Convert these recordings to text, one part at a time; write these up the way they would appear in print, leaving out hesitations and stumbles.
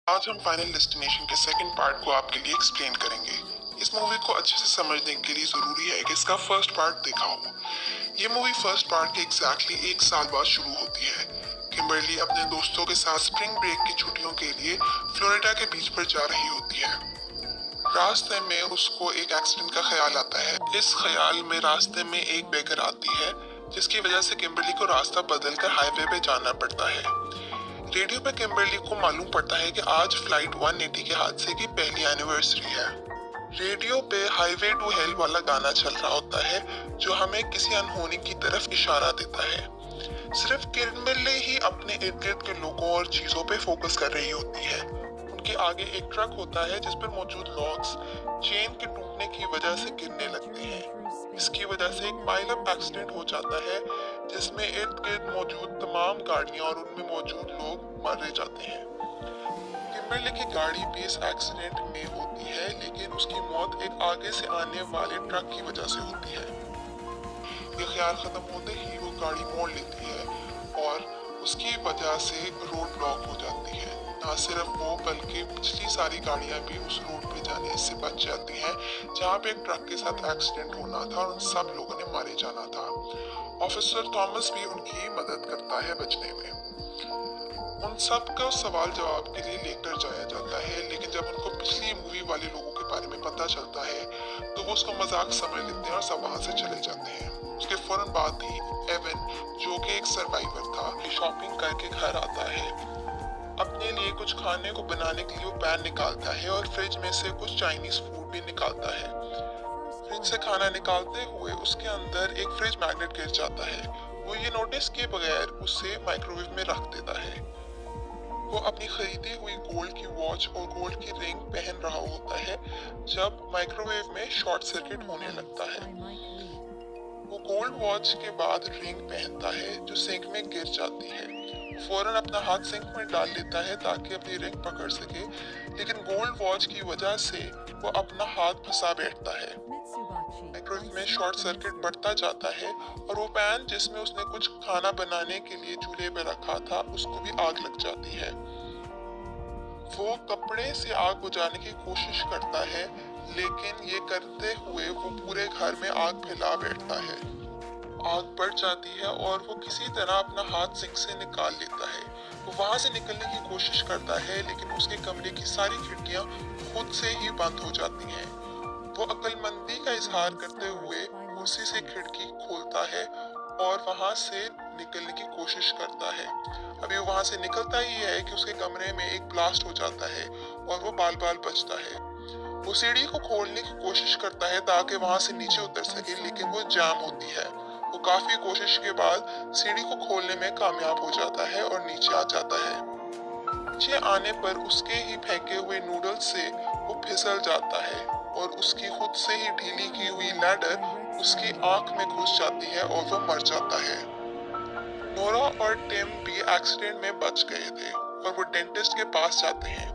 आज हम final destination के सेकंड पार्ट को आपके लिए एक्सप्लेन करेंगे। इस मूवी को अच्छे से समझने के लिए जरूरी है कि इसका फर्स्ट पार्ट देखा हो। ये मूवी फर्स्ट पार्ट के एग्जैक्टली 1 साल बाद शुरू होती है। किम्बरली अपने दोस्तों के साथ स्प्रिंग ब्रेक की छुट्टियों के लिए फ्लोरिडा के बीच पर जा रही होती है। रास्ते में उसको एक एक्सीडेंट का ख्याल आता है। इस ख्याल में रास्ते में एक बेकर आती है, जिसकी वजह से किम्बरली को रास्ता बदलकर हाईवे पे जाना पड़ता है। रेडियो पे किम्बरली को मालूम पड़ता है कि आज फ्लाइट 180 के हादसे की पहली एनिवर्सरी है। रेडियो पे हाईवे टू हेल वाला गाना चल रहा होता है, जो हमें किसी अनहोनी की तरफ इशारा देता है। सिर्फ किम्बरली ही अपने इर्द गिर्द के लोगों और चीजों पे फोकस कर रही होती है। उनके आगे एक ट्रक होता है जिस पर मौजूद लॉग्स चेन के टूटने की वजह से गिरने लगते हैं। इसकी वजह से एक पाइल अप एक्सीडेंट हो जाता है, जिसमें इर्द गिर्द मौजूद तमाम गाड़ियां और उनमें मौजूद लोग मारे जाते हैं। किम्बरली की गाड़ी भी इस एक्सीडेंट में होती है, लेकिन उसकी मौत एक आगे से आने वाले ट्रक की वजह से होती है। ये ख्याल खत्म होते ही वो गाड़ी मोड़ लेती है और उसकी वजह से रोड ब्लॉक हो जाती है। ना सिर्फ वो बल्कि पिछली सारी गाड़ियां भी उस रोड पे जाने से बच जाती हैं, जहाँ पे एक ट्रक के साथ एक्सीडेंट होना था और उन सब लोगों ने मारे जाना था। ऑफिसर थॉमस भी उनकी मदद करता है बचने में। उन सब का सवाल जवाब के लिए लेकर जाया जाता है, लेकिन जब उनको पिछली मूवी वाले लोगों के बारे में पता चलता है तो वो उसको मजाक समझ लेते हैं और सब वहां से चले जाते हैं। उसके फौरन बाद ही एवन, जो कि एक सर्वाइवर था, शॉपिंग करके घर आता है। अपने लिए कुछ खाने को बनाने के लिए वो पैन निकालता है और फ्रिज में से कुछ चाइनीज फूड भी निकालता है। फ्रिज से खाना निकालते हुए उसके अंदर एक फ्रिज मैग्नेट गिर जाता है। वो ये नोटिस किए बगैर उसे माइक्रोवेव में रख देता है। वो अपनी खरीदी हुई गोल्ड की वॉच और गोल्ड की रिंग पहन रहा होता है जब माइक्रोवेव में शॉर्ट सर्किट होने लगता है। वो गोल्ड वॉच के बाद रिंग पहनता है, जो सिंक में गिर जाती है। फौरन अपना हाथ सिंक में डाल लेता है ताकि अपनी रिंग पकड़ सके, लेकिन गोल्ड वॉच की वजह से वो अपना हाथ फंसा बैठता है। माइक्रोवेव में शॉर्ट सर्किट बढ़ता जाता है और वो पैन जिसमें उसने कुछ खाना बनाने के लिए चूल्हे पे रखा था, उसको भी आग लग जाती है। वो कपड़े से आग बुझाने की कोशिश करता है, लेकिन ये करते हुए वो पूरे घर में आग फैला बैठता है। आग बढ़ जाती है और वो किसी तरह अपना हाथ सिंक से निकाल लेता है। वो वहां से निकलने की कोशिश करता है, लेकिन उसके कमरे की सारी खिड़कियां खुद से ही बंद हो जाती हैं। वो अक्लमंदी का इजहार करते हुए कुर्सी से खिड़की खोलता है और वहां से निकलने की कोशिश करता है। अभी वो वहां से निकलता ही है कि उसके कमरे में एक ब्लास्ट हो जाता है और वो बाल बाल बचता है। वो सीढ़ी को खोलने की कोशिश करता है ताकि वहां से नीचे उतर सके, लेकिन वो जाम होती है। वो काफी कोशिश के बाद सीढ़ी को खोलने में कामयाब हो जाता है और नीचे आ जाता है। नीचे आने पर उसके ही फेंके हुए नूडल्स से वो फिसल जाता है और उसकी खुद से ही ढीली की हुई लैडर उसकी आंख में घुस जाती है और वो मर जाता है। नोरा और टिम भी एक्सीडेंट में बच गए थे और वो डेंटिस्ट के पास जाते हैं।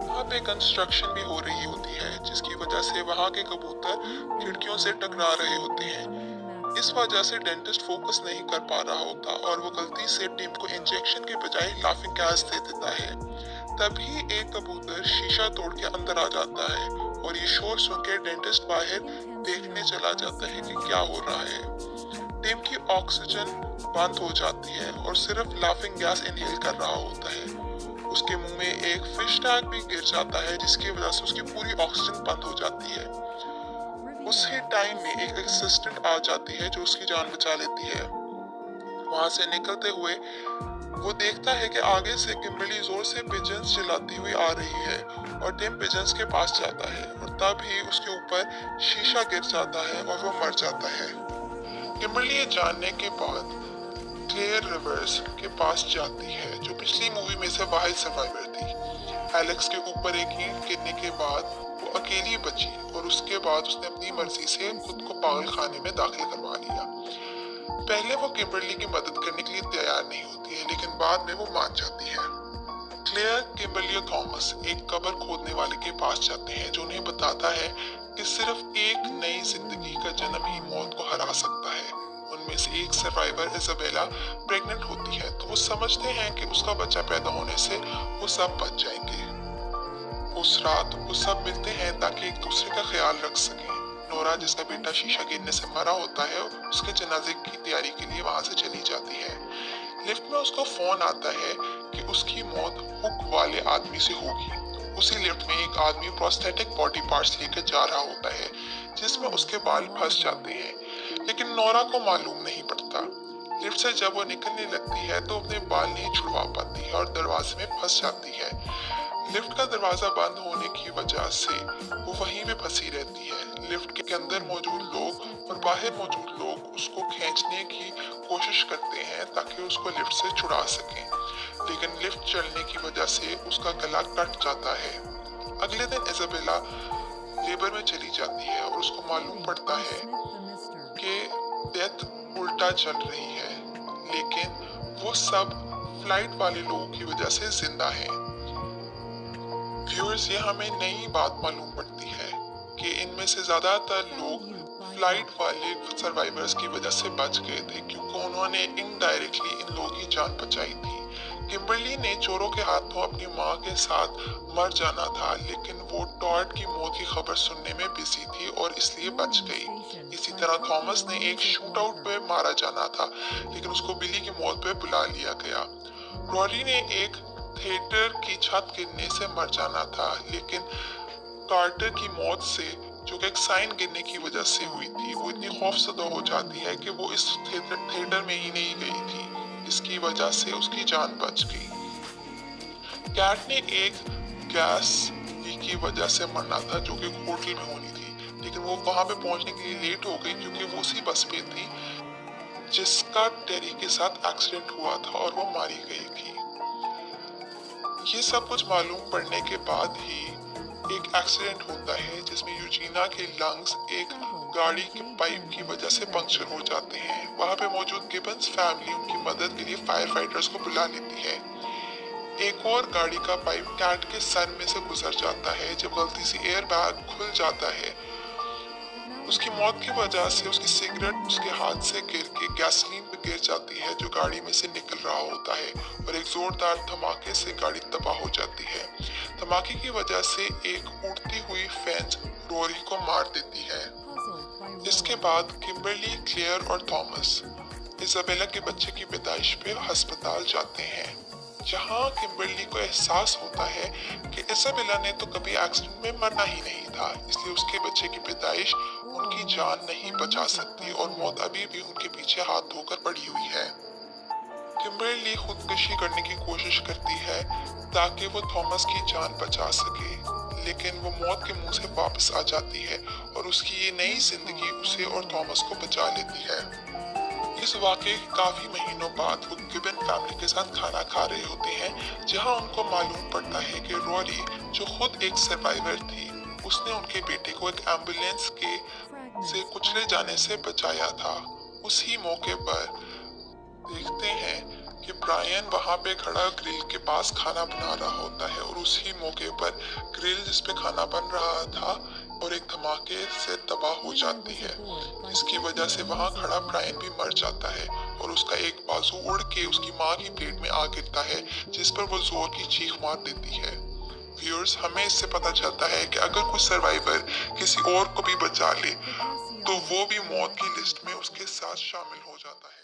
वहाँ पे कंस्ट्रक्शन भी हो रही होती है, जिसकी वजह से वहाँ के कबूतर खिड़कियों से टकरा रहे होते हैं। इस वजह से डेंटिस्ट फोकस नहीं कर पा रहा होता और वो गलती से टिम को इंजेक्शन के बजाय लाफिंग गैस दे देता है। तभी एक कबूतर शीशा तोड़ के अंदर आ जाता है और ये शोर सुनकर डेंटिस्ट बाहर देखने चला जाता है कि क्या हो रहा है। टिम की ऑक्सीजन बंद हो जाती है और सिर्फ लाफिंग गैस इनहेल कर रहा होता है। उसके मुंह में एक फिश टैग भी गिर जाता है, जिसकी वजह से उसकी पूरी ऑक्सीजन बंद हो जाती है। उसी टाइम में एक असिस्टेंट आ जाती है जो उसकी जान बचा लेती है। वहां से निकलते हुए वो देखता है कि आगे से किम्बरली जोर से पिजन्स चिल्लाती हुई आ रही है और टिम पिजन्स के पास जाता है और तब ही उसके ऊपर शीशा गिर जाता है और वो मर जाता है। किम्बरली ये जानने के बाद क्लेयर रिवर्स के पास जाती है, जो पिछली मूवी में से वाहिद सर्वाइवर थी। एलेक्स के ऊपर एक ईंट गिरने के बाद वो अकेली बची और उसके बाद उसने अपनी मर्जी से खुद को पागल खाने में दाखिल करवा लिया। पहले वो किम्बरली की मदद करने के लिए तैयार नहीं होती है, लेकिन बाद में वो मान जाती है। क्लेयर, किम्बरली और थॉमस एक कब्र खोदने वाले के पास जाते हैं, जो उन्हें बताता है कि सिर्फ एक नई जिंदगी का जन्म ही मौत को हरा सकता है। उनमें से एक सर्वाइवर इजाबेला प्रेग्नेंट होती है, तो वो समझते हैं कि उसका बच्चा पैदा होने से वो सब बच जाएंगे। उस रात वो सब मिलते हैं ताकि एक दूसरे का ख्याल रख सकें। नोरा, जिसका बेटा शीशा गिरने से मरा होता है, उसके जनाजे की तैयारी के लिए वहां से चली जाती है। लिफ्ट में उसको फोन आता है कि उसकी मौत हुक वाले आदमी से होगी। उसी लिफ्ट में एक आदमी प्रोस्थेटिक बॉडी पार्ट्स लेकर जा रहा होता है जिसमें उसके बाल फंस जाते हैं, लेकिन नोरा को मालूम नहीं पड़ता। लिफ्ट से जब वो निकलने लगती है तो अपने बाल नहीं छुड़वा पाती है और दरवाजे में फंस जाती है। लिफ्ट का दरवाजा बंद होने की वजह से वो वहीं पे फंसी रहती है। लिफ्ट के अंदर मौजूद लोग और बाहर मौजूद लोग उसको खींचने की कोशिश करते हैं ताकि उसको लिफ्ट से छुड़ा सकें, लेकिन लिफ्ट चलने की वजह से उसका गला कट जाता है। अगले दिन इजाबेला लेबर में चली जाती है और उसको मालूम पड़ता है कि डेथ उल्टा चल रही है, लेकिन वो सब फ्लाइट वाले लोगों की वजह से जिंदा है। व्यूअर्स, ये हमें नई बात मालूम पड़ती है कि इनमें से ज्यादातर लोग फ्लाइट वाले सर्वाइवर्स की वजह से बच गए थे, क्योंकि उन्होंने इनडायरेक्टली इन लोगों की जान बचाई थी। किम्बरली ने चोरों के हाथों अपनी मां के साथ मर जाना था, लेकिन वो टॉड की मौत की खबर सुनने में बिजी थी और इसलिए बच गई। इसी तरह थॉमस ने एक शूट आउट पे मारा जाना था, लेकिन उसको बिली की मौत पे बुला लिया गया। रॉरी ने एक थिएटर की छत गिरने से मर जाना था, लेकिन कार्टर की मौत से, जो कि एक साइन गिरने की वजह से हुई थी, वो इतनी खौफजदा हो जाती है कि वो इस थिएटर में ही नहीं गई थी। इसकी वजह से उसकी जान बच गई। कैट ने एक गैस लीक की वजह से मरना था, जो कि होटल में होनी थी, लेकिन वो वहां पे पहुंचने के लिए लेट हो गई क्योंकि वो उसी बस पे थी जिसका टेरी के साथ एक्सीडेंट हुआ था और वो मारी गई थी। ये सब कुछ मालूम पड़ने के बाद ही एक एक्सीडेंट होता है जिसमें यूजीना के लंग्स एक गाड़ी के पाइप की वजह से पंक्चर हो जाते हैं। वहां पे मौजूद गिबन्स फैमिली उनकी मदद के लिए फायर फाइटर्स को बुला लेती है। एक और गाड़ी का पाइप कैट के सर में से गुजर जाता है। जब गलती से एयर बैग खुल जाता है, उसकी मौत की वजह से उसकी सिगरेट उसके हाथ से गिर के गैसोलीन पे गिर जाती है जो गाड़ी में से निकल रहा होता है, और एक जोरदार धमाके से गाड़ी तबाह हो जाती है। धमाके की वजह से एक उड़ती हुई फेंस रोरी को मार देती है। इसके बाद किम्बरली, क्लेयर और थॉमस इजाबेला के बच्चे की पैदाइश पे अस्पताल जाते हैं, जहां किम्बरली को एहसास होता है कि इजाबेला ने तो कभी एक्सीडेंट में मरना ही नहीं था, इसलिए उसके बच्चे की पैदाइश उनकी जान नहीं बचा सकती और मौत अभी भी उनके पीछे हाथ धोकर पड़ी हुई है। किम्बरली खुदकुशी करने की कोशिश करती है ताकि वो थॉमस की जान बचा सके, लेकिन वो मौत के मुंह से वापस आ जाती है और उसकी ये नई जिंदगी उसे और थॉमस को बचा लेती है। इस वाक़े के काफी महीनों बाद वो गिबन फैमिली के साथ खाना खा रहे होते हैं, जहां उनको मालूम पड़ता है कि रोरी, जो खुद एक सर्वाइवर थी, उसने उनके बेटे को एक एम्बुलेंस के से कुचले जाने से बचाया था। उसी मौके पर देखते हैं कि ब्रायन वहां पे खड़ा ग्रिल के पास खाना बना रहा होता है, और उसी मौके पर ग्रिल जिस पे खाना बन रहा था और एक धमाके से तबाह हो जाती है। इसकी वजह से वहां खड़ा ब्रायन भी मर जाता है और उसका एक बाजू उड़ के उसकी मां की प्लेट में आ गिरता है, जिस पर वो जोर की चीख मार देती है। व्यूअर्स, हमें इससे पता चलता है कि अगर कोई सर्वाइवर किसी और को भी बचा ले तो वो भी मौत की लिस्ट में उसके साथ शामिल हो जाता है।